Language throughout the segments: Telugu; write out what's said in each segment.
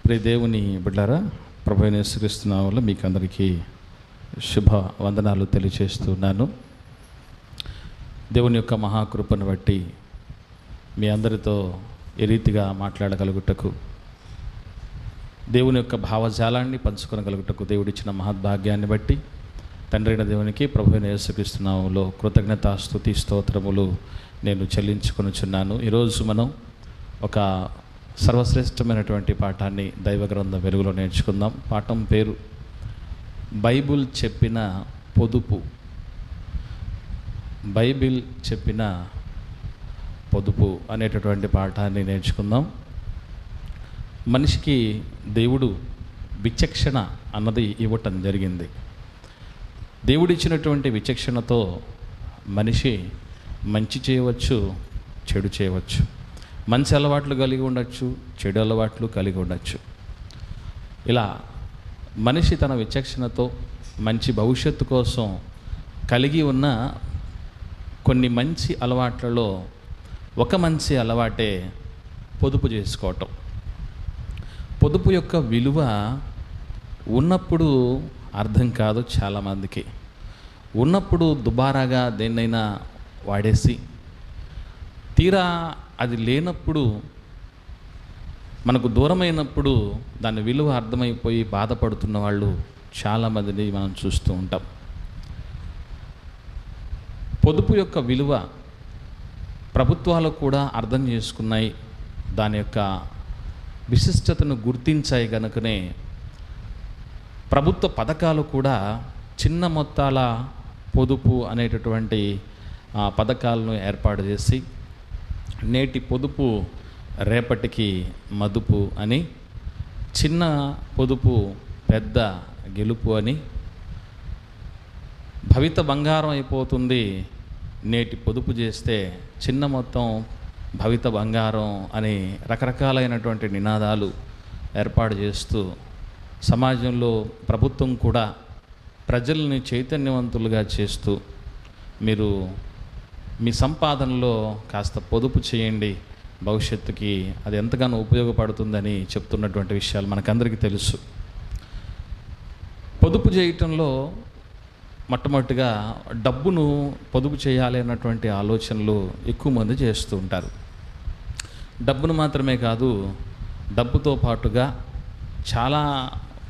ప్రియ దేవుని బిడ్డారా, ప్రభువైన యేసుక్రీస్తు నామములో మీకు అందరికీ శుభ వందనాలు తెలియజేస్తున్నాను. దేవుని యొక్క మహాకృపను బట్టి మీ అందరితో ఈ రీతిగా మాట్లాడగలుగుటకు, దేవుని యొక్క భావజాలాన్ని పంచుకొనగలుగుటకు దేవుడిచ్చిన మహద్భాగ్యాన్ని బట్టి తండ్రి అయిన దేవునికి, ప్రభువైన యేసుక్రీస్తు నామములో కృతజ్ఞత స్తుతి స్తోత్రములు నేను చెల్లించుకొనుచున్నాను. ఈరోజు మనం ఒక సర్వశ్రేష్టమైనటువంటి పాఠాన్ని దైవ గ్రంథం వెలుగులో నేర్చుకుందాం. పాఠం పేరు బైబిల్ చెప్పిన పొదుపు. బైబిల్ చెప్పిన పొదుపు అనేటటువంటి పాఠాన్ని నేర్చుకుందాం. మనిషికి దేవుడు విచక్షణ అన్నది ఇవ్వటం జరిగింది. దేవుడిచ్చినటువంటి విచక్షణతో మనిషి మంచి చేయవచ్చు, చెడు చేయవచ్చు. మంచి అలవాట్లు కలిగి ఉండొచ్చు, చెడు అలవాట్లు కలిగి ఉండొచ్చు. ఇలా మనిషి తన విచక్షణతో మంచి భవిష్యత్తు కోసం కలిగి ఉన్న కొన్ని మంచి అలవాట్లలో ఒక మంచి అలవాటే పొదుపు చేసుకోవటం. పొదుపు యొక్క విలువ ఉన్నప్పుడు అర్థం కాదు చాలామందికి. ఉన్నప్పుడు దుబారాగా దేన్నైనా వాడేసి, తీరా అది లేనప్పుడు, మనకు దూరమైనప్పుడు దాని విలువ అర్థమైపోయి బాధపడుతున్న వాళ్ళు చాలామందిని మనం చూస్తూ ఉంటాం. పొదుపు యొక్క విలువ ప్రభుత్వాలు కూడా అర్థం చేసుకున్నాయి, దాని యొక్క విశిష్టతను గుర్తించాయి. కనుకనే ప్రభుత్వ పథకాలు కూడా చిన్న మొత్తాల పొదుపు అనేటటువంటి పథకాలను ఏర్పాటు చేసి, నేటి పొదుపు రేపటికి మదుపు అని, చిన్న పొదుపు పెద్ద గెలుపు అని, భవిత బంగారం అయిపోతుంది నేటి పొదుపు చేస్తే, చిన్న మొత్తం భవిత బంగారం అని రకరకాలైనటువంటి నినాదాలు ఏర్పాటు చేస్తూ సమాజంలో ప్రభుత్వం కూడా ప్రజల్ని చైతన్యవంతులుగా చేస్తూ, మీరు మీ సంపాదనలో కాస్త పొదుపు చేయండి, భవిష్యత్తుకి అది ఎంతగానో ఉపయోగపడుతుందని చెప్తున్నటువంటి విషయాలు మనకందరికీ తెలుసు. పొదుపు చేయటంలో మొట్టమొదటిగా డబ్బును పొదుపు చేయాలి అన్నటువంటి ఆలోచనలు ఎక్కువ మంది చేస్తూ ఉంటారు. డబ్బును మాత్రమే కాదు, డబ్బుతో పాటుగా చాలా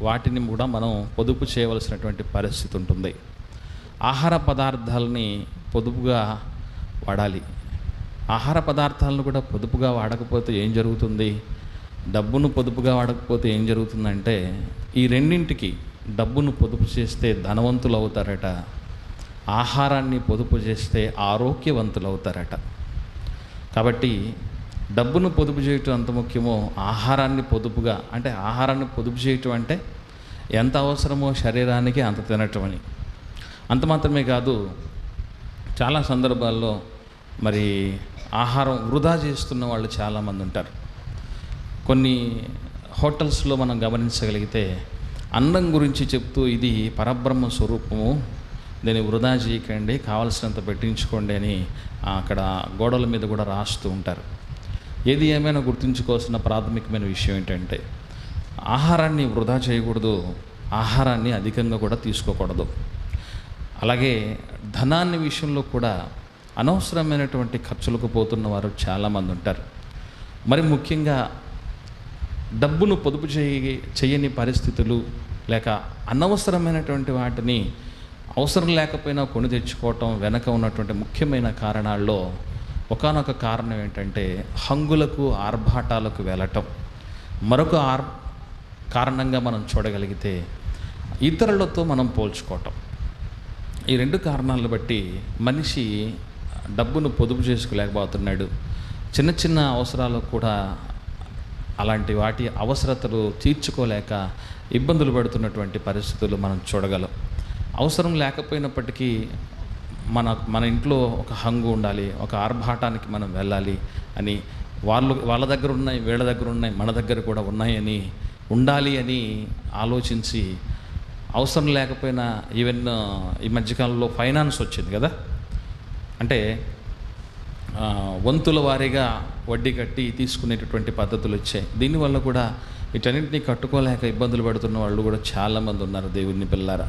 వాటిని కూడా మనం పొదుపు చేయవలసినటువంటి పరిస్థితి ఉంటుంది. ఆహార పదార్థాలని పొదుపుగా వాడాలి. ఆహార పదార్థాలను కూడా పొదుపుగా వాడకపోతే ఏం జరుగుతుంది? డబ్బును పొదుపుగా వాడకపోతే ఏం జరుగుతుందంటే, ఈ రెండింటికి డబ్బును పొదుపు చేస్తే ధనవంతులు అవుతారట, ఆహారాన్ని పొదుపు చేస్తే ఆరోగ్యవంతులు అవుతారట. కాబట్టి డబ్బును పొదుపు చేయటం ఎంత ముఖ్యమో, ఆహారాన్ని పొదుపుగా, అంటే ఆహారాన్ని పొదుపు చేయటం అంటే ఎంత అవసరమో శరీరానికి అంత తినటం అని. అంత మాత్రమే కాదు, చాలా సందర్భాల్లో మరి ఆహారం వృధా చేస్తున్న వాళ్ళు చాలామంది ఉంటారు. కొన్ని హోటల్స్లో మనం గమనించగలిగితే అన్నం గురించి చెప్తూ, ఇది పరబ్రహ్మ స్వరూపము, దీన్ని వృధా చేయకండి, కావలసినంత పెట్టించుకోండి అని అక్కడ గోడల మీద కూడా రాస్తూ ఉంటారు. ఏది ఏమైనా గుర్తుంచుకోవాల్సిన ప్రాథమికమైన విషయం ఏంటంటే, ఆహారాన్ని వృధా చేయకూడదు, ఆహారాన్ని అధికంగా కూడా తీసుకోకూడదు. అలాగే ధనాన్ని విషయంలో కూడా అనవసరమైనటువంటి ఖర్చులకు పోతున్న వారు చాలామంది ఉంటారు. మరి ముఖ్యంగా డబ్బును పొదుపు చేయని పరిస్థితులు, లేక అనవసరమైనటువంటి వాటిని అవసరం లేకపోయినా కొని తెచ్చుకోవటం వెనక ఉన్నటువంటి ముఖ్యమైన కారణాల్లో ఒకానొక కారణం ఏంటంటే, హంగులకు ఆర్భాటాలకు వెళ్ళటం. మరొక కారణంగా మనం చూడగలిగితే ఇతరులతో మనం పోల్చుకోవటం. ఈ రెండు కారణాలను బట్టి మనిషి డబ్బును పొదుపు చేసుకోలేకపోతున్నాడు. చిన్న చిన్న అవసరాలకు కూడా అలాంటి వాటి అవసరతలు తీర్చుకోలేక ఇబ్బందులు పడుతున్నటువంటి పరిస్థితులు మనం చూడగలం. అవసరం లేకపోయినప్పటికీ మన ఇంట్లో ఒక హంగు ఉండాలి, ఒక ఆర్భాటానికి మనం వెళ్ళాలి అని, వాళ్ళ దగ్గర ఉన్నాయి, వీళ్ళ దగ్గర ఉన్నాయి, మన దగ్గర కూడా ఉన్నాయని, ఉండాలి అని ఆలోచించి, అవసరం లేకపోయినా ఈవెన్ ఈ మధ్యకాలంలో ఫైనాన్స్ వచ్చింది కదా, అంటే వంతుల వారీగా వడ్డీ కట్టి తీసుకునేటటువంటి పద్ధతులు వచ్చాయి. దీనివల్ల కూడా వీటన్నింటినీ కట్టుకోలేక ఇబ్బందులు పడుతున్న వాళ్ళు కూడా చాలామంది ఉన్నారు దేవుని పిల్లారా.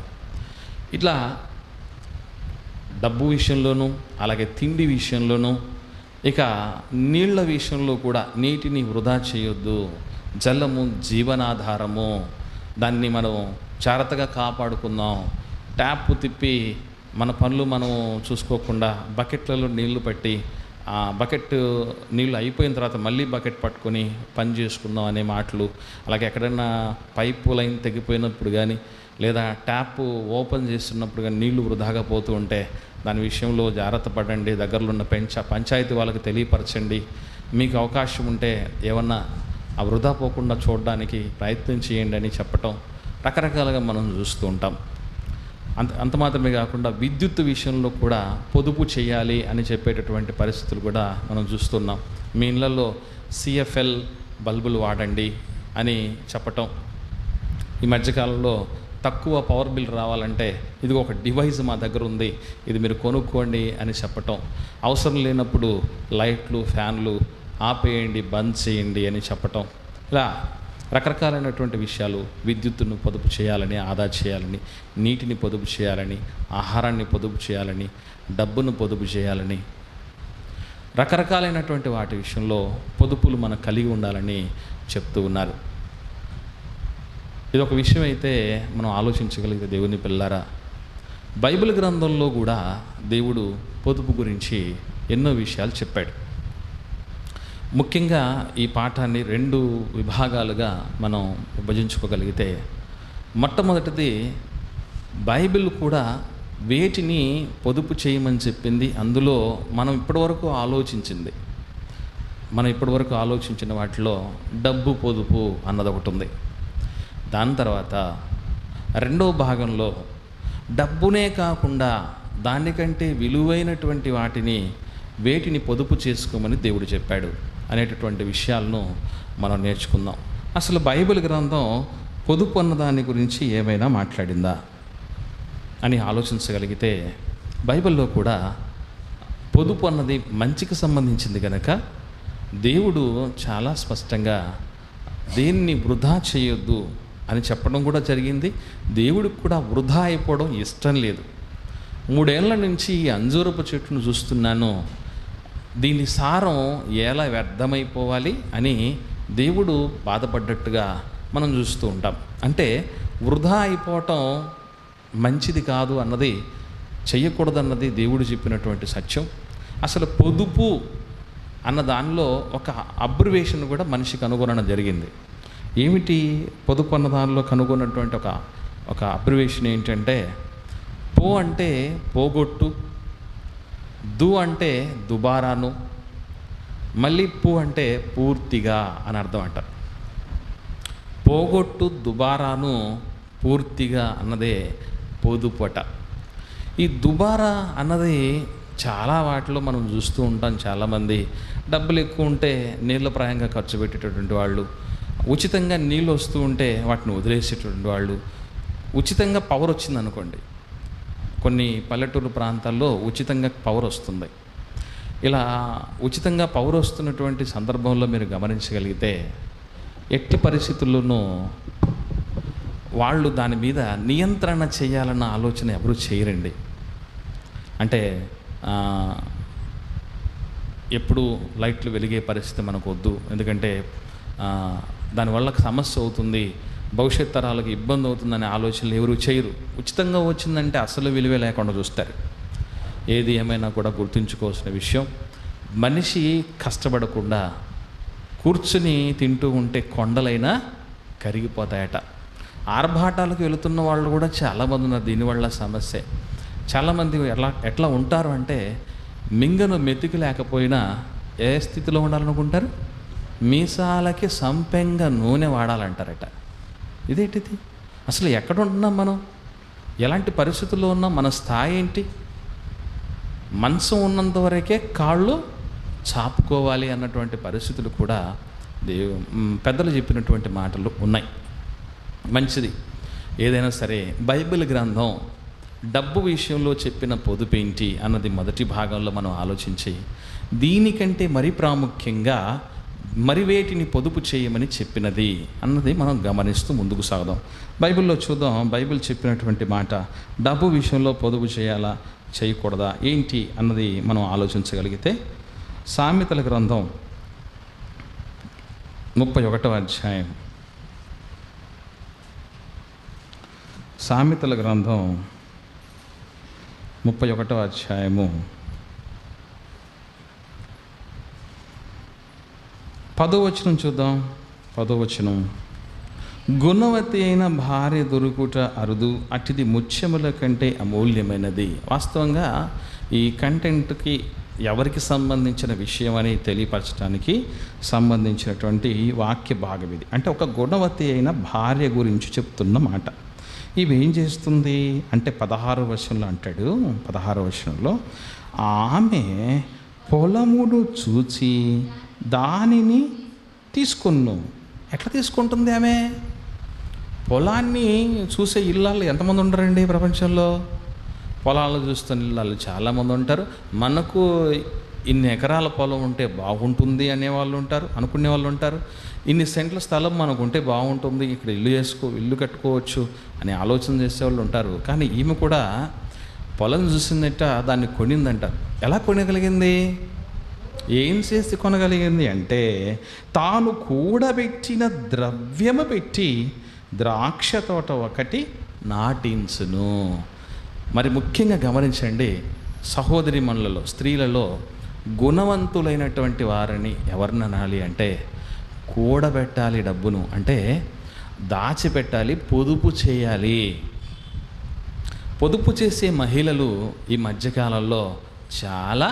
ఇట్లా డబ్బు విషయంలోనూ, అలాగే తిండి విషయంలోనూ, ఇక నీళ్ల విషయంలో కూడా నీటిని వృధా చేయొద్దు. జలము జీవనాధారము, దాన్ని మనం జాగ్రత్తగా కాపాడుకుందాం. ట్యాప్ తిప్పి మన పనులు మనం చూసుకోకుండా బకెట్లలో నీళ్లు పట్టి ఆ బకెట్ నీళ్ళు అయిపోయిన తర్వాత మళ్ళీ బకెట్ పట్టుకొని పని చేసుకుందాం అనే మాటలు, అలాగే ఎక్కడైనా పైపు లైన్ తెగిపోయినప్పుడు కానీ, లేదా ట్యాప్ ఓపెన్ చేస్తున్నప్పుడు కానీ నీళ్లు వృధాగా పోతూ ఉంటే దాని విషయంలో జాగ్రత్త పడండి. దగ్గరలో ఉన్న పంచాయతీ వాళ్ళకి తెలియపరచండి. మీకు అవకాశం ఉంటే ఏమన్నా ఆ వృధా పోకుండా చూడడానికి ప్రయత్నం చేయండి అని చెప్పటం రకరకాలుగా మనం చూస్తూ ఉంటాం. అంత మాత్రమే కాకుండా విద్యుత్ విషయంలో కూడా పొదుపు చేయాలి అని చెప్పేటటువంటి పరిస్థితులు కూడా మనం చూస్తున్నాం. మీ ఇళ్ళల్లో CFL బల్బులు వాడండి అని చెప్పటం. ఈ మధ్యకాలంలో తక్కువ పవర్ బిల్ రావాలంటే ఇది ఒక డివైస్ మా దగ్గర ఉంది, ఇది మీరు కొనుక్కోండి అని చెప్పటం. అవసరం లేనప్పుడు లైట్లు, ఫ్యాన్లు ఆపేయండి, బంద్ చేయండి అని చెప్పటం. ఇలా రకరకాలైనటువంటి విషయాలు, విద్యుత్తును పొదుపు చేయాలని, ఆదా చేయాలని, నీటిని పొదుపు చేయాలని, ఆహారాన్ని పొదుపు చేయాలని, డబ్బును పొదుపు చేయాలని, రకరకాలైనటువంటి వాటి విషయంలో పొదుపులు మనం కలిగి ఉండాలని చెప్తూ ఉన్నారు. ఇది ఒక విషయం అయితే మనం ఆలోచించగలిగితే దేవుని పిల్లారా, బైబిల్ గ్రంథంలో కూడా దేవుడు పొదుపు గురించి ఎన్నో విషయాలు చెప్పాడు. ముఖ్యంగా ఈ పాఠాన్ని 2 విభాగాలుగా మనం విభజించుకోగలిగితే, మొట్టమొదటిది బైబిల్ కూడా వేటిని పొదుపు చేయమని చెప్పింది, అందులో మనం ఇప్పటివరకు ఆలోచించిన వాటిలో డబ్బు పొదుపు అన్నది ఒకటి ఉంది. దాని తర్వాత రెండో భాగంలో డబ్బునే కాకుండా దానికంటే విలువైనటువంటి వేటిని పొదుపు చేసుకోమని దేవుడు చెప్పాడు అనేటటువంటి విషయాలను మనం నేర్చుకుందాం. అసలు బైబిల్ గ్రంథం పొదుపు అన్న దాని గురించి ఏమైనా మాట్లాడిందా అని ఆలోచించగలిగితే, బైబిల్లో కూడా పొదుపు అన్నది మంచికి సంబంధించింది కనుక దేవుడు చాలా స్పష్టంగా దేన్ని వృధా చేయొద్దు అని చెప్పడం కూడా జరిగింది. దేవుడికి కూడా వృధా అయిపోవడం ఇష్టం లేదు. 3 ఏళ్ల నుంచి ఈ అంజూరపు చెట్టును చూస్తున్నాను, దీని సారం ఎలా వ్యర్థమైపోవాలి అని దేవుడు బాధపడ్డట్టుగా మనం చూస్తూ ఉంటాం. అంటే వృధా అయిపోవటం మంచిది కాదు అన్నది, చెయ్యకూడదన్నది దేవుడు చెప్పినటువంటి సత్యం. అసలు పొదుపు అన్న దానిలో ఒక అబ్రివేషన్ కూడా మనిషికి కనుగొనడం జరిగింది. ఏమిటి పొదుపు అన్న దానిలో కనుగొన్నటువంటి ఒక అబ్రివేషన్ ఏంటంటే, పో అంటే పోగొట్టు, దు అంటే దుబారాను, మళ్ళీ పు అంటే పూర్తిగా అని అర్థం అంటారు. పోగొట్టు, దుబారాను, పూర్తిగా అన్నదే పొదుపట. ఈ దుబారా అన్నది చాలా వాటిలో మనం చూస్తూ ఉంటాం. చాలామంది డబ్బులు ఎక్కువ ఉంటే నీళ్ళప్రాయంగా ఖర్చు పెట్టేటటువంటి వాళ్ళు, ఉచితంగా నీళ్ళు వస్తూ ఉంటే వాటిని వదిలేసేటటువంటి వాళ్ళు, ఉచితంగా పవర్ వచ్చిందనుకోండి, కొన్ని పల్లెటూరు ప్రాంతాల్లో ఉచితంగా పవర్ వస్తుంది. ఇలా ఉచితంగా పవర్ వస్తున్నటువంటి సందర్భంలో మీరు గమనించగలిగితే, ఎట్టి పరిస్థితుల్లోనూ వాళ్ళు దాని మీద నియంత్రణ చేయాలన్న ఆలోచన ఎవరు చేయరండి. అంటే ఎప్పుడు లైట్లు వెలిగే పరిస్థితి మనకు వద్దు, ఎందుకంటే దానివల్ల సమస్య అవుతుంది, భవిష్యత్ తరాలకు ఇబ్బంది అవుతుందనే ఆలోచనలు ఎవరు చేయరు. ఉచితంగా వచ్చిందంటే అసలు విలువే లేకుండా చూస్తారు. ఏది ఏమైనా కూడా గుర్తుంచుకోవాల్సిన విషయం, మనిషి కష్టపడకుండా కూర్చుని తింటూ ఉంటే కొండలైనా కరిగిపోతాయట. ఆర్భాటాలకు వెళుతున్న వాళ్ళు కూడా చాలామంది ఉన్నారు. దీనివల్ల సమస్య. చాలామంది ఎట్లా ఉంటారు అంటే, మింగను మెతికి లేకపోయినా ఏ స్థితిలో ఉండాలనుకుంటారు, మీసాలకి సంపెంగ నూనె వాడాలంటారట. ఇదేంటిది? అసలు ఎక్కడ ఉంటున్నాం మనం? ఎలాంటి పరిస్థితుల్లో ఉన్నాం? మన స్థాయి ఏంటి? మంచం ఉన్నంత వరకే కాళ్ళు చాపుకోవాలి అన్నటువంటి పరిస్థితులు కూడా పెద్దలు చెప్పినటువంటి మాటలు ఉన్నాయి. మంచిది. ఏదైనా సరే బైబిల్ గ్రంథం డబ్బు విషయంలో చెప్పిన పొదుపేంటి అన్నది మొదటి భాగంలో మనం ఆలోచించి, దీనికంటే మరీ ప్రాముఖ్యంగా మరి వేటిని పొదుపు చేయమని చెప్పినది అన్నది మనం గమనిస్తూ ముందుకు సాగుదాం. బైబిల్లో చూద్దాం. బైబిల్ చెప్పినటువంటి మాట డబ్బు విషయంలో పొదుపు చేయాలా చేయకూడదా ఏంటి అన్నది మనం ఆలోచించగలిగితే, సామెతల గ్రంథం 31వ అధ్యాయం, సామెతల గ్రంథం 31వ అధ్యాయము 10వ వచనం చూద్దాం. 10వ వచనం, గుణవతి అయిన భార్య దొరుకుట అరుదు, అటిది ముత్యముల కంటే అమూల్యమైనది. వాస్తవంగా ఈ కంటెంట్కి ఎవరికి సంబంధించిన విషయం అని తెలియపరచడానికి సంబంధించినటువంటి వాక్య భాగం ఇది. అంటే ఒక గుణవతి అయిన భార్య గురించి చెప్తున్న మాట. ఇవి ఏం చేస్తుంది అంటే 16వ వచనంలో అంటాడు, 16వ వచనంలో, ఆమె పొలమును చూచి దానిని తీసుకున్ను. ఎట్లా తీసుకుంటుంది ఆమె? పొలాన్ని చూసే ఇల్లాలు ఎంతమంది ఉంటారండి ప్రపంచంలో? పొలాలు చూస్తున్న ఇల్లాలు చాలామంది ఉంటారు. మనకు ఇన్ని ఎకరాల పొలం ఉంటే బాగుంటుంది అనేవాళ్ళు ఉంటారు, అనుకునే వాళ్ళు ఉంటారు. ఇన్ని సెంట్ల స్థలం మనకు ఉంటే బాగుంటుంది, ఇక్కడ ఇల్లు కట్టుకోవచ్చు అని ఆలోచన చేసేవాళ్ళు ఉంటారు. కానీ ఈమె కూడా పొలం చూసిందట, దాన్ని కొనిందంట. ఎలా కొనగలిగింది? ఏం చేసి కొనగలిగింది అంటే, తాను కూడబెట్టిన ద్రవ్యము పెట్టి ద్రాక్ష తోట ఒకటి నాటించును. మరి ముఖ్యంగా గమనించండి, సహోదరి మనులలో, స్త్రీలలో గుణవంతులైనటువంటి వారిని ఎవరిని అనాలి అంటే, కూడబెట్టాలి డబ్బును, అంటే దాచిపెట్టాలి, పొదుపు చేయాలి. పొదుపు చేసే మహిళలు ఈ మధ్యకాలంలో చాలా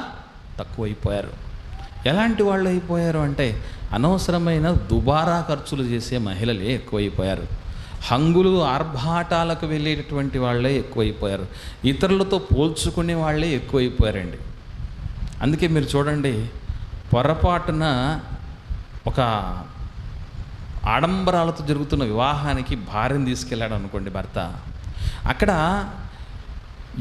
తక్కువైపోయారు. ఎలాంటి వాళ్ళు అయిపోయారు అంటే, అనవసరమైన దుబారా ఖర్చులు చేసే మహిళలే ఎక్కువైపోయారు. హంగులు ఆర్భాటాలకు వెళ్ళేటటువంటి వాళ్ళే ఎక్కువైపోయారు. ఇతరులతో పోల్చుకునే వాళ్ళే ఎక్కువైపోయారండి. అందుకే మీరు చూడండి, పొరపాటున ఒక ఆడంబరాలతో జరుగుతున్న వివాహానికి భార్యను తీసుకెళ్ళాడు అనుకోండి భర్త, అక్కడ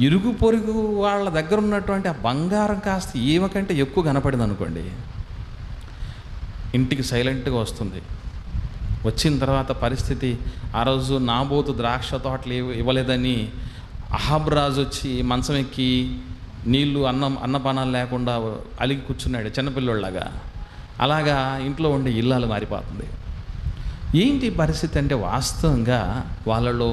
ఇరుగు పొరుగు వాళ్ళ దగ్గర ఉన్నటువంటి ఆ బంగారం కాస్త ఈమె కంటే ఎక్కువ కనపడింది అనుకోండి, ఇంటికి సైలెంట్గా వస్తుంది. వచ్చిన తర్వాత పరిస్థితి, ఆ రోజు నాబోతు ద్రాక్ష తోటలు ఇవ్వలేదని అహాబ్ రాజు వచ్చి మంచం ఎక్కి నీళ్ళు అన్నపానాలు లేకుండా అలిగి కూర్చున్నాడు చిన్నపిల్లోళ్ళలాగా. అలాగా ఇంట్లో ఉండే ఇల్లాలు మారిపోతుంది. ఏంటి పరిస్థితి అంటే, వాస్తవంగా వాళ్ళలో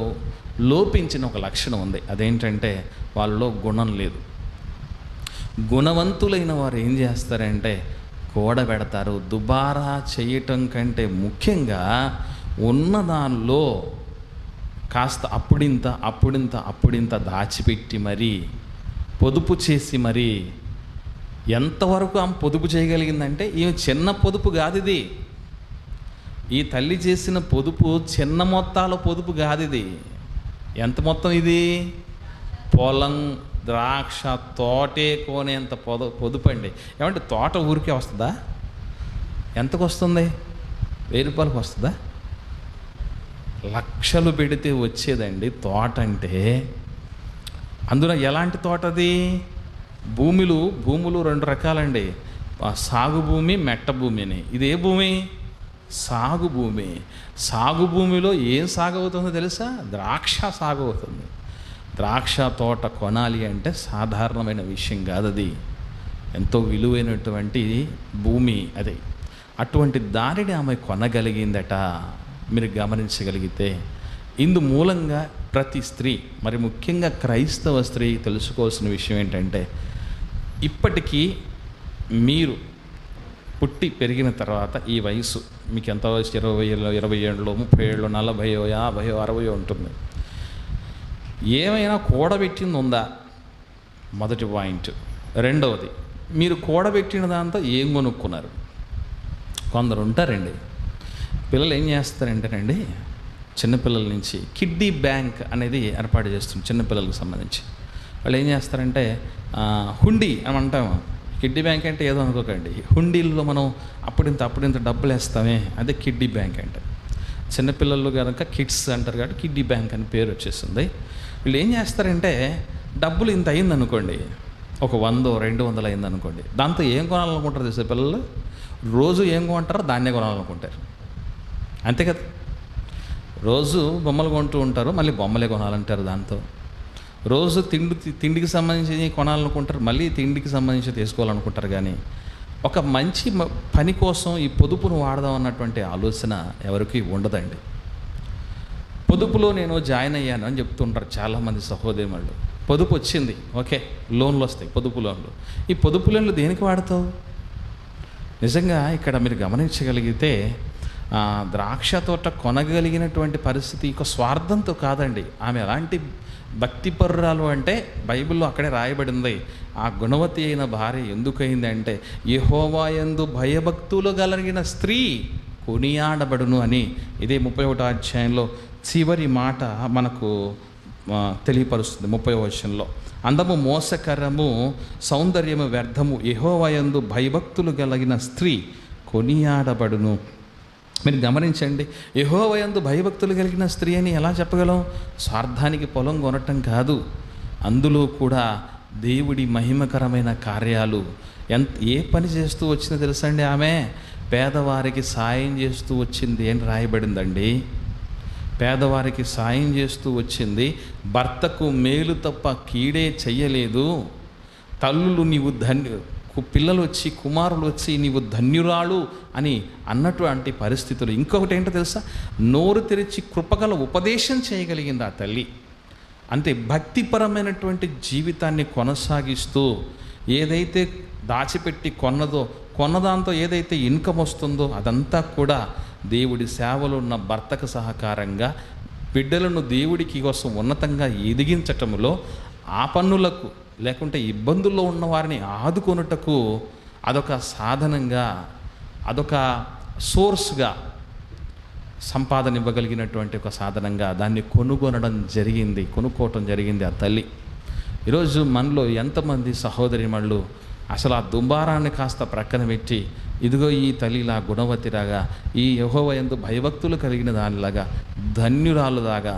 లోపించిన ఒక లక్షణం ఉంది. అదేంటంటే, వాళ్ళలో గుణం లేదు. గుణవంతులైన వారు ఏం చేస్తారంటే, కూడబెడతారు. దుబారా చేయటం కంటే ముఖ్యంగా ఉన్నదానిలో కాస్త అప్పుడింత దాచిపెట్టి మరీ పొదుపు చేసి మరీ, ఎంతవరకు ఆమె పొదుపు చేయగలిగిందంటే, ఈమె చిన్న పొదుపు కాదు ఇది. ఈ తల్లి చేసిన పొదుపు చిన్న మొత్తాల పొదుపు కాదు ఇది. ఎంత మొత్తం ఇది? పొలం, ద్రాక్ష తోటే కోనేంత పొదుపు అండి. ఏమంటే తోట ఊరికే వస్తుందా? ఎంతకు వస్తుంది? 1000 రూపాయలకు వస్తుందా? లక్షలు పెడితే వచ్చేదండి తోట అంటే. అందులో ఎలాంటి తోట అది? భూములు 2 రకాలండి, సాగు భూమి, మెట్ట భూమి అని. ఇది ఏ భూమి? సాగు భూమి. సాగు భూమిలో ఏం సాగు అవుతుందో తెలుసా? ద్రాక్ష సాగు అవుతుంది. ద్రాక్ష తోట కొనాలి అంటే సాధారణమైన విషయం కాదు అది. ఎంతో విలువైనటువంటి భూమి అది. అటువంటి దానిని ఆమె కొనగలిగిందట. మీరు గమనించగలిగితే, ఇందు మూలంగా ప్రతి స్త్రీ, మరి ముఖ్యంగా క్రైస్తవ స్త్రీ తెలుసుకోవాల్సిన విషయం ఏంటంటే, ఇప్పటికీ మీరు పుట్టి పెరిగిన తర్వాత ఈ వయసు మీకు ఎంత వయసు? 20 ఏళ్ళు, 30 ఏళ్ళు, 40 40, 50, 60 ఉంటుంది. ఏమైనా కూడబెట్టింది ఉందా? మొదటి పాయింట్. రెండవది, మీరు కూడబెట్టిన దాంతో ఏం కొనుక్కున్నారు? కొందరు ఉంటారండి, పిల్లలు ఏం చేస్తారంటేనండి, చిన్నపిల్లల నుంచి కిడ్డీ బ్యాంక్ అనేది ఏర్పాటు చేస్తుంది చిన్నపిల్లలకు సంబంధించి. వాళ్ళు ఏం చేస్తారంటే, హుండీ అని అంటాము. కిడ్డీ బ్యాంక్ అంటే ఏదో అనుకోకండి, హుండీల్లో మనం అప్పుడింత డబ్బులు వేస్తామే, అదే కిడ్డీ బ్యాంక్ అంటే. చిన్నపిల్లలు కనుక కిడ్స్ అంటారు కాబట్టి కిడ్డీ బ్యాంక్ అని పేరు వచ్చేస్తుంది. వీళ్ళు ఏం చేస్తారంటే, డబ్బులు ఇంత అయింది అనుకోండి, ఒక 100 200 అయింది అనుకోండి, దాంతో ఏం కొనాలనుకుంటారు తెలుసా పిల్లలు? రోజు ఏం కొంటారో దాన్నే కొనాలనుకుంటారు, అంతే కదా. రోజు బొమ్మలు కొంటూ ఉంటారు, మళ్ళీ బొమ్మలే కొనాలంటారు. దాంతో రోజు తిండికి సంబంధించి కొనాలనుకుంటారు, మళ్ళీ తిండికి సంబంధించి తీసుకోవాలనుకుంటారు. కానీ ఒక మంచి పని కోసం ఈ పొదుపును వాడదాం అన్నటువంటి ఆలోచన ఎవరికి ఉండదండి. పొదుపులో నేను జాయిన్ అయ్యాను అని చెప్తుంటారు చాలామంది సహోదరులు. పొదుపు వచ్చింది, ఓకే, లోన్లు వస్తాయి, పొదుపు లోన్లు. ఈ పొదుపు లోన్లు దేనికి వాడతావు? నిజంగా ఇక్కడ మీరు గమనించగలిగితే ద్రాక్ష తోట కొనగలిగినటువంటి పరిస్థితి ఒక స్వార్థంతో కాదండి. ఆమె ఎలాంటి భక్తిపరురాలు అంటే బైబిల్లో అక్కడే రాయబడింది. ఆ గుణవతి అయిన భార్య ఎందుకైంది అంటే, యెహోవా యందు భయభక్తులు కలిగిన స్త్రీ కొనియాడబడును అని ఇదే 31వ అధ్యాయంలో చివరి మాట మనకు తెలియపరుస్తుంది. 30వ వచనంలో, అందము మోసకరము, సౌందర్యము వ్యర్థము, యెహోవా యందు భయభక్తులు కలిగిన స్త్రీ కొనియాడబడును. మీరు గమనించండి, యెహోవా యందు భయభక్తులు కలిగిన స్త్రీ అని ఎలా చెప్పగలం? స్వార్థానికి పొలం కొనటం కాదు, అందులో కూడా దేవుడి మహిమకరమైన కార్యాలు. ఏ పని చేస్తూ వచ్చిందో తెలుసా అండి? ఆమె పేదవారికి సాయం చేస్తూ వచ్చింది అని రాయబడిందండి. పేదవారికి సాయం చేస్తూ వచ్చింది, భర్తకు మేలు తప్ప కీడే చెయ్యలేదు. తల్లులు నీవు పిల్లలు వచ్చి, కుమారులు వచ్చి నీవు ధన్యురాలు అని అన్నటువంటి పరిస్థితులు. ఇంకొకటి ఏంటో తెలుసా? నోరు తెరిచి కృపగల ఉపదేశం చేయగలిగింది ఆ తల్లి. అంతే, భక్తిపరమైనటువంటి జీవితాన్ని కొనసాగిస్తూ ఏదైతే దాచిపెట్టి కొన్నదాంతో ఏదైతే ఇన్కమ్ వస్తుందో అదంతా కూడా దేవుడి సేవలో ఉన్న భర్తకు సహకారంగా, బిడ్డలను దేవుడికి కోసం ఉన్నతంగా ఎదిగించటంలో, ఆ పన్నులకు లేకుంటే ఇబ్బందుల్లో ఉన్న వారిని ఆదుకొనుటకు అదొక సాధనంగా, అదొక సోర్స్గా, సంపాదన ఇవ్వగలిగినటువంటి ఒక సాధనంగా దాన్ని కొనుక్కోవటం జరిగింది ఆ తల్లి. ఈరోజు మనలో ఎంతమంది సహోదరిమణులు అసలు ఆ దుంబారాన్ని కాస్త ప్రక్కన పెట్టి, ఇదిగో ఈ తల్లిలా గుణవతిలాగా, ఈ యెహోవా యందు భయభక్తులు కలిగిన దానిలాగా, ధన్యురాలులాగా,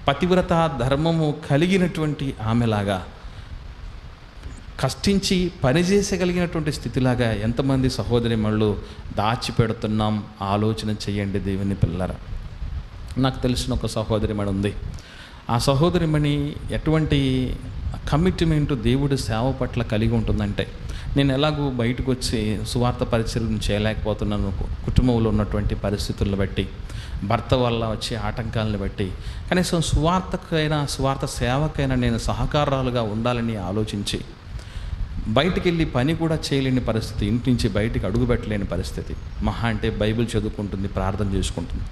పతివ్రత ధర్మము కలిగినటువంటి ఆమెలాగా, కష్టించి పనిచేసగలిగినటువంటి స్థితిలాగా ఎంతమంది సహోదరిమణులు దాచిపెడుతున్నాం? ఆలోచన చేయండి దేవుని పిల్లరా. నాకు తెలిసిన ఒక సహోదరిమణి ఉంది. ఆ సహోదరిమణి ఎటువంటి కమిట్మెంట్ దేవుడి సేవ పట్ల కలిగి ఉంటుందంటే, నేను ఎలాగూ బయటకు వచ్చి సువార్త పరిచయం చేయలేకపోతున్నాను కుటుంబంలో ఉన్నటువంటి పరిస్థితులను బట్టి, భర్త వల్ల వచ్చే ఆటంకాలను బట్టి, కనీసం సువార్త సేవకైనా నేను సహకారాలుగా ఉండాలని ఆలోచించి బయటికి వెళ్ళి పని కూడా చేయలేని పరిస్థితి, ఇంటి నుంచి బయటికి అడుగుపెట్టలేని పరిస్థితి. మహా అంటే బైబిల్ చదువుకుంటుంది, ప్రార్థన చేసుకుంటుంది.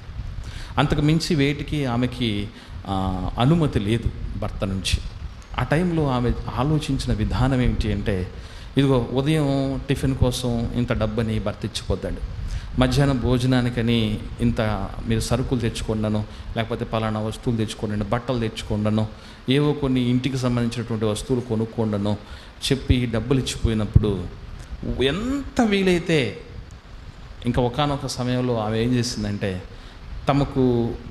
అంతకు మించి వేటికి ఆమెకి అనుమతి లేదు భర్త నుంచి. ఆ టైంలో ఆమె ఆలోచించిన విధానం ఏమిటి అంటే, ఇదిగో ఉదయం టిఫిన్ కోసం ఇంత డబ్బని భర్త ఇచ్చిపోతాడు, మధ్యాహ్నం భోజనానికని ఇంత మీరు సరుకులు తెచ్చుకోండను, లేకపోతే పలానా వస్తువులు తెచ్చుకోండి, బట్టలు తెచ్చుకోండను, ఏవో కొన్ని ఇంటికి సంబంధించినటువంటి వస్తువులు కొనుక్కోండను చెప్పి డబ్బులు ఇచ్చిపోయినప్పుడు, ఎంత వీలైతే ఇంకా ఒకానొక సమయంలో ఆమె ఏం చేసిందంటే,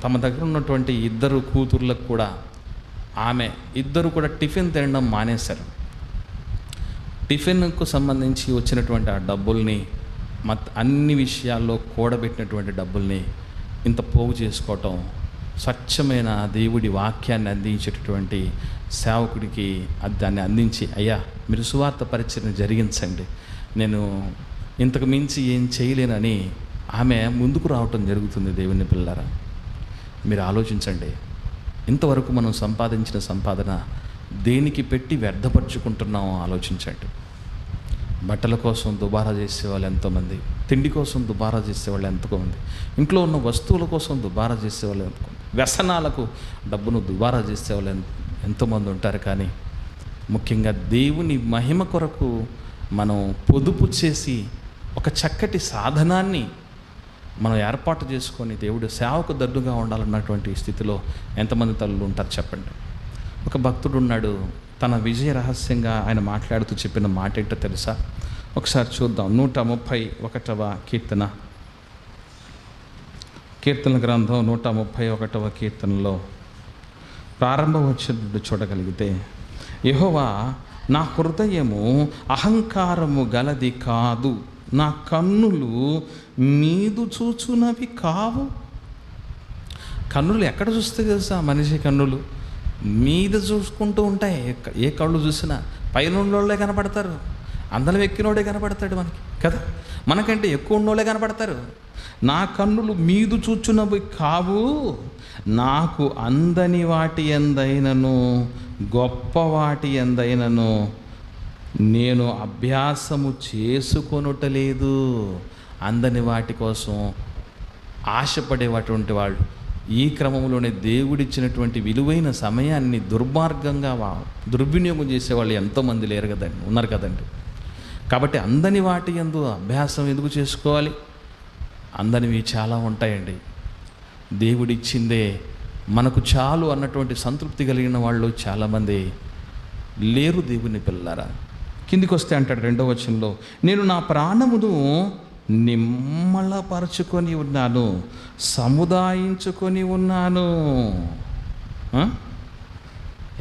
తమ దగ్గర ఉన్నటువంటి 2 కూతుర్లకు కూడా ఇద్దరు కూడా టిఫిన్ తినడం మానేశారు. టిఫిన్కు సంబంధించి వచ్చినటువంటి ఆ డబ్బుల్ని, అన్ని విషయాల్లో కూడబెట్టినటువంటి డబ్బుల్ని ఇంత పోగు చేసుకోవటం, స్వచ్ఛమైన దేవుడి వాక్యాన్ని అందించేటటువంటి సేవకుడికి దాన్ని అందించి, అయ్యా మీరు సువార్త పరిచయం జరిగించండి, నేను ఇంతకు మించి ఏం చేయలేనని ఆమె ముందుకు రావటం జరుగుతుంది. దేవుని పిల్లరా, మీరు ఆలోచించండి, ఇంతవరకు మనం సంపాదించిన సంపాదన దేనికి పెట్టి వ్యర్థపరుచుకుంటున్నామో ఆలోచించండి. బట్టల కోసం దుబారా చేసేవాళ్ళు ఎంతోమంది, తిండి కోసం దుబారా చేసేవాళ్ళు ఎంతోమంది, ఇంట్లో ఉన్న వస్తువుల కోసం దుబారా చేసేవాళ్ళు ఎంతోమంది, వ్యసనాలకు డబ్బును దుబారా చేసేవాళ్ళు ఎంతోమంది ఉంటారు. కానీ ముఖ్యంగా దేవుని మహిమ కొరకు మనం పొదుపు చేసి ఒక చక్కటి సాధనాన్ని మనం ఏర్పాటు చేసుకొని దేవుడు సేవకు దడ్డుగా ఉండాలన్నటువంటి స్థితిలో ఎంతమంది తల్లులు ఉంటారు చెప్పండి. ఒక భక్తుడు ఉన్నాడు, తన విజయ రహస్యంగా ఆయన మాట్లాడుతూ చెప్పిన మాట ఏంటో తెలుసా? ఒకసారి చూద్దాం. 131వ కీర్తన గ్రంథం 131వ కీర్తనలో ప్రారంభం వచ్చేటప్పుడు చూడగలిగితే, యెహోవా నా హృదయము అహంకారము గలది కాదు, నా కన్నులు మీదు చూచునవి కావు. కన్నులు ఎక్కడ చూస్తాయి తెలుసా? మనిషి కన్నులు మీద చూసుకుంటూ ఉంటాయి. ఏ కళ్ళు చూసినా పైన ఉన్నోళ్ళే కనపడతారు, అందరం ఎక్కినోడే కనపడతాడు మనకి కదా, మనకంటే ఎక్కువ ఉన్నోళ్ళే కనపడతారు. నా కన్నులు మీదు చూచునవి కావు, నాకు అందని వాటి ఎందైనను గొప్ప వాటి ఎందైనను నేను అభ్యాసము చేసుకొనుటలేదు. అందని వాటి కోసం ఆశపడేటువంటి వాళ్ళు ఈ క్రమంలోనే దేవుడిచ్చినటువంటి విలువైన సమయాన్ని దుర్మార్గంగా దుర్వినియోగం చేసేవాళ్ళు ఎంతోమంది లేరు కదండి, ఉన్నారు కదండి. కాబట్టి అందని వాటి యందు అభ్యాసం ఎందుకు చేసుకోవాలి? అందనివి చాలా ఉంటాయండి. దేవుడిచ్చిందే మనకు చాలు అన్నటువంటి సంతృప్తి కలిగిన వాళ్ళు చాలామంది లేరు దేవుని పిల్లలారా. కిందికి వస్తే అంటాడు 2వ వచనంలో, నేను నా ప్రాణమును నిమ్మలపరుచుకొని ఉన్నాను, సముదాయించుకొని ఉన్నాను.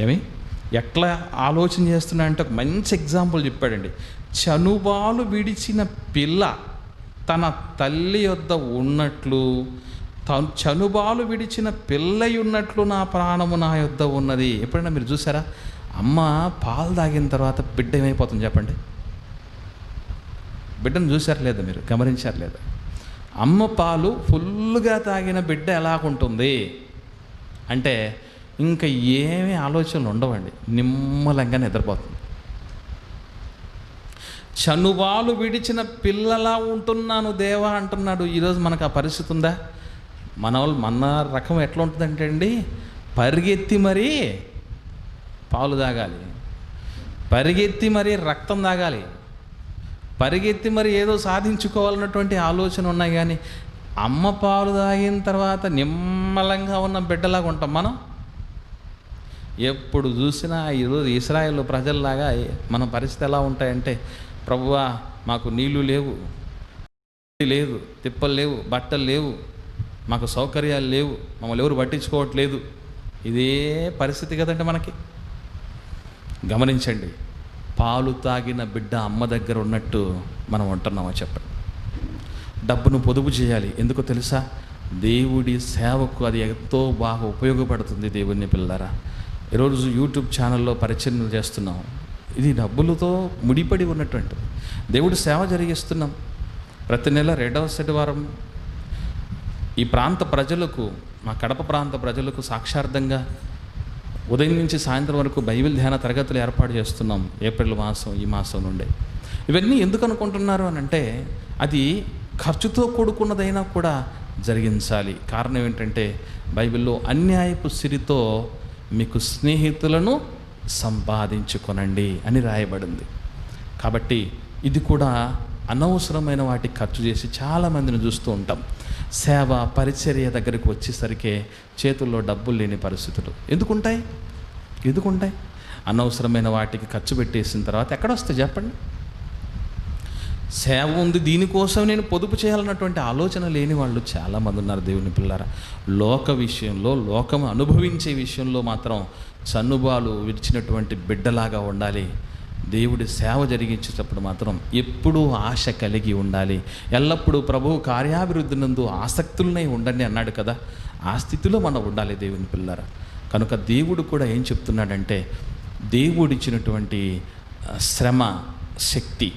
ఏమి ఎట్లా ఆలోచన చేస్తున్నా అంటే ఒక మంచి ఎగ్జాంపుల్ చెప్పాడండి. చనుబాలు విడిచిన పిల్ల తన తల్లి యొద్ద ఉన్నట్లు, చనుబాలు విడిచిన పిల్ల ఉన్నట్లు నా ప్రాణము నా యొద్ద ఉన్నది. ఎప్పుడైనా మీరు చూసారా? అమ్మ పాలు తాగిన తర్వాత బిడ్డ ఏమైపోతుంది చెప్పండి? బిడ్డను చూసారు లేదా? మీరు గమనించారు లేదా? అమ్మ పాలు ఫుల్గా తాగిన బిడ్డ ఎలాగుంటుంది అంటే ఇంకా ఏమీ ఆలోచనలు ఉండవండి, నిమ్మలంగా నిద్రపోతుంది. చనుబాలు విడిచిన పిల్లలా ఉంటున్నాను దేవా అంటున్నాడు. ఈరోజు మనకు ఆ పరిస్థితి ఉందా? మన రకం ఎట్లా ఉంటుందంటే అండి, పరిగెత్తి మరీ పాలు తాగాలి, పరిగెత్తి మరీ రక్తం తాగాలి, పరిగెత్తి మరి ఏదో సాధించుకోవాలన్నటువంటి ఆలోచన ఉన్నాయి. కానీ అమ్మ పాలు తాగిన తర్వాత నిమ్మలంగా ఉన్న బిడ్డలాగా ఉంటాం మనం. ఎప్పుడు చూసినా ఈరోజు ఇశ్రాయేలు ప్రజల్లాగా మన పరిస్థితి ఎలా ఉంటాయంటే, ప్రభువా మాకు నీళ్లు లేవు, లేదు, తిప్పలు లేవు, బట్టలు లేవు, మాకు సౌకర్యాలు లేవు, మమ్మల్ని ఎవరు పట్టించుకోవట్లేదు. ఇదే పరిస్థితి కదండి మనకి. గమనించండి, పాలు తాగిన బిడ్డ అమ్మ దగ్గర ఉన్నట్టు మనం ఉంటున్నామా చెప్పండి? డబ్బును పొదుపు చేయాలి. ఎందుకో తెలుసా? దేవుడి సేవకు అది ఎంతో బాగా ఉపయోగపడుతుంది. దేవుని పిల్లరా, ఈరోజు యూట్యూబ్ ఛానల్లో పరిచర్యలు చేస్తున్నాం. ఇది డబ్బులతో ముడిపడి ఉన్నటువంటిది. దేవుడి సేవ జరిగిస్తున్నాం. ప్రతి నెల 2వ శనివారం ఈ ప్రాంత ప్రజలకు, మా కడప ప్రాంత ప్రజలకు సాక్షార్థంగా ఉదయం నుంచి సాయంత్రం వరకు బైబిల్ ధ్యాన తరగతులు ఏర్పాటు చేస్తున్నాం. ఏప్రిల్ మాసం, ఈ మాసం నుండి. ఇవన్నీ ఎందుకు అనుకుంటున్నారు అని అంటే, అది ఖర్చుతో కూడుకున్నదైనా కూడా జరిగించాలి. కారణం ఏంటంటే, బైబిల్లో అన్యాయపు సిరితో మీకు స్నేహితులను సంపాదించుకొనండి అని రాయబడింది. కాబట్టి ఇది కూడా అనవసరమైన వాటికి ఖర్చు చేసి చాలామందిని చూస్తూ ఉంటాం. సేవ పరిచర్య దగ్గరికి వచ్చేసరికి చేతుల్లో డబ్బులు లేని పరిస్థితులు ఎందుకుంటాయి? అనవసరమైన వాటికి ఖర్చు పెట్టేసిన తర్వాత ఎక్కడొస్తాయి చెప్పండి? సేవ ఉంది, దీనికోసం నేను పొదుపు చేయాలన్నటువంటి ఆలోచన లేని వాళ్ళు చాలామంది ఉన్నారు. దేవుని పిల్లరా, లోక విషయంలో, లోకం అనుభవించే విషయంలో మాత్రం చనుబాలు విడిచినటువంటి బిడ్డలాగా ఉండాలి. దేవుడి సేవ జరిగించేటప్పుడు మాత్రం ఎప్పుడూ ఆశ కలిగి ఉండాలి. ఎల్లప్పుడూ ప్రభువు కార్యాభివృద్ధి నందు ఆసక్తులనై ఉండండి అన్నాడు కదా. ఆ స్థితిలో మనం ఉండాలి దేవుని పిల్లరా. కనుక దేవుడు కూడా ఏం చెప్తున్నాడంటే, దేవుడిచ్చినటువంటి శ్రమ, శక్తి,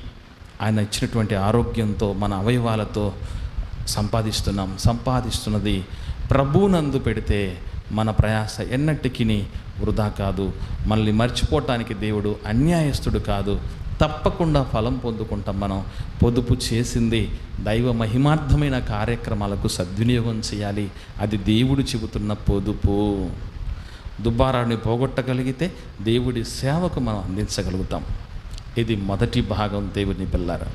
ఆయన ఇచ్చినటువంటి ఆరోగ్యంతో, మన అవయవాలతో సంపాదిస్తున్నది ప్రభువునందు పెడితే మన ప్రయాస ఎన్నటికీ వృధా కాదు. మనల్ని మర్చిపోవటానికి దేవుడు అన్యాయస్తుడు కాదు. తప్పకుండా ఫలం పొందుకుంటాం. మనం పొదుపు చేసింది దైవ మహిమార్థమైన కార్యక్రమాలకు సద్వినియోగం చేయాలి. అది దేవుడు చెబుతున్న పొదుపు. దుబారాన్ని పోగొట్టగలిగితే దేవుడి సేవకు మనం అందించగలుగుతాం. ఇది మొదటి భాగం దేవుని పిల్లారా.